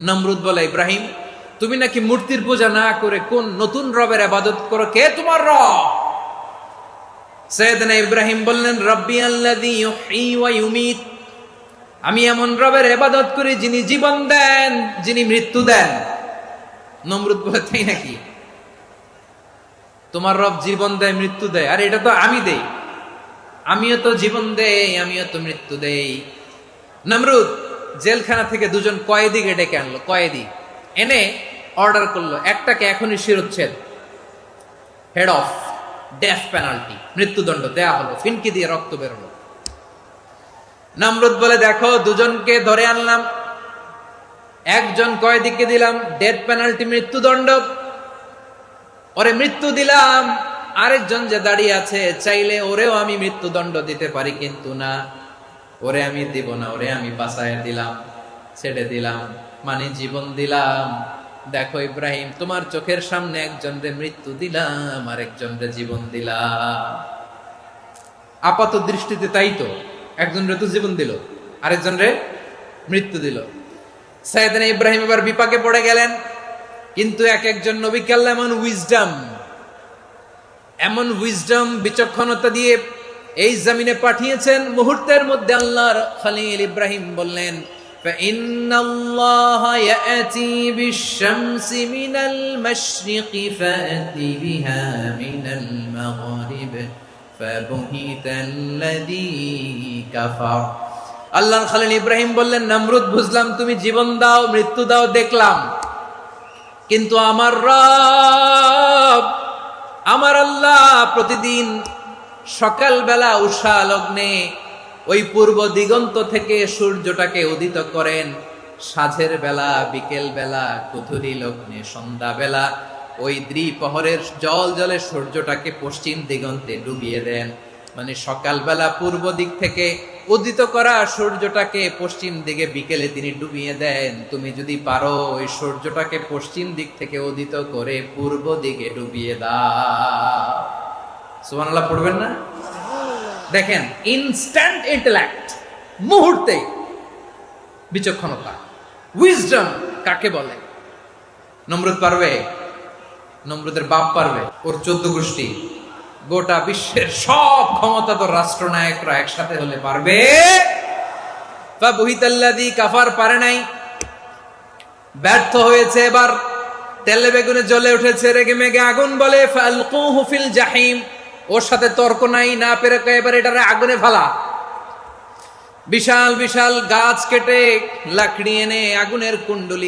নমরুদ বলে, ইব্রাহিম তুমি নাকি মূর্তির পূজা না করে কোন নতুন রবের ইবাদত করো, কে তোমার রব? সাইয়েদনা ইব্রাহিম বললেন, রব্বি আল্লাযী ইউহয়ী ওয়া ইউমীত, আমি এমন রবের ইবাদত করি যিনি জীবন দেন, যিনি মৃত্যু দেন। নমরুদ বলে, তাই নাকি? তোমার রব জীবন দেয় মৃত্যু দেয়, আর এটা তো আমি দেই, আমিও তো জীবন দেই, আমিও তো মৃত্যু দেই। নমরুদ জেলখানা থেকে দুজন কয়েদিকে ডেকে আনলো, কয়েদি এনে অর্ডার করলো, একটাকে এখনই শিরোচ্ছেদ, হেড অফ, ডেথ পেনাল্টি, মৃত্যুদণ্ড দেয়া হলো, ফিনকি দিয়ে রক্ত বেরোলো। নমরুদ বলে, দেখো দুজনকে ধরে আনলাম, একজন কয়েদিকে দিলাম ডেথ পেনাল্টি, মৃত্যুদণ্ড, ওরে মৃত্যু দিলাম। আরেকজন যে দাঁড়িয়ে আছে, চাইলে ওরেও আমি মৃত্যুদণ্ড দিতে পারি, কিন্তু না, ওরে আমি দিব না, ওরে আমি বাঁচায় দিলাম, ছেড়ে দিলাম, মানে জীবন দিলাম। দেখো ইব্রাহিম, তোমার চোখের সামনে একজন রে মৃত্যু দিলাম, আর একজন রে জীবন দিলাম। আপাত দৃষ্টিতে তাই তো, একজন রে তো জীবন দিল, আরেকজন রে মৃত্যু দিল। সাইয়েদনা ইব্রাহিম এবার বিপাকে পড়ে গেলেন, কিন্তু এক একজন নবীকে আল্লাহ এমন উইজডম বিচক্ষণতা দিয়ে এই জমিনে পাঠিয়েছেন, মুহূর্তের মধ্যে আল্লাহর খলিল ইব্রাহিম বললেন, ফাইন্নাল্লাহা ইয়াতি বিশ-শামসি মিনাল মাশরিকি ফাতি বিহা মিনাল মাগরিব ফাবুহিতাল্লাযী কাফার। আল্লাহর খলিল ইব্রাহিম বললেন, নমরুদ বুঝলাম তুমি জীবন দাও মৃত্যু দাও দেখলাম, কিন্তু আমার রব, আমার আল্লাহ প্রতিদিন সকালবেলা উষা লগ্নে ওই পূর্ব দিগন্ত থেকে সূর্যটাকে উদিত করেন, সাঁঝের বেলা, বিকেল বেলা, কুথুরি লগ্নে, সন্ধ্যা বেলা ওই দ্বিপ্রহরের জল জলে সূর্যটাকে পশ্চিম দিগন্তে ডুবিয়ে দেন। মানে সকালবেলা পূর্ব দিক থেকে উদিত করা সূর্যটাকে পশ্চিম দিকে বিকেলে তিনি ডুবিয়ে দেন। তুমি যদি পারো ওই সূর্যটাকে পশ্চিম দিক থেকে উদিত করে পূর্ব দিকে ডুবিয়ে দাও। সুবহানাল্লাহ পড়বেন না? দেখেন, ইনস্ট্যান্ট ইন্টেলেক্ট, মুহূর্তে বিচক্ষণতা, উইজডম কাকে বলে? নমরুদ পারবে? নমরুদের বাপ পারবে? ওর 14 গোষ্ঠী, গোটা বিশ্বের সব ক্ষমতাধর রাষ্ট্রনায়করা একসাথে হলে পারবে? ফাবুহিতাল্লাযী কাফার পারে নাই, ব্যর্থ হয়েছে। এবার তেলে বেগুনে জ্বলে উঠেছে, রেগে মেগে আগুন বলে, ফালকুহু ফিল জাহিম, ওর সাথে তর্ক নাই, না পেরে এবার এটারে আগুনে ফেলা। বিশাল বিশাল গাছ কেটে লাকড়ি এনে আগুনের কুণ্ডলি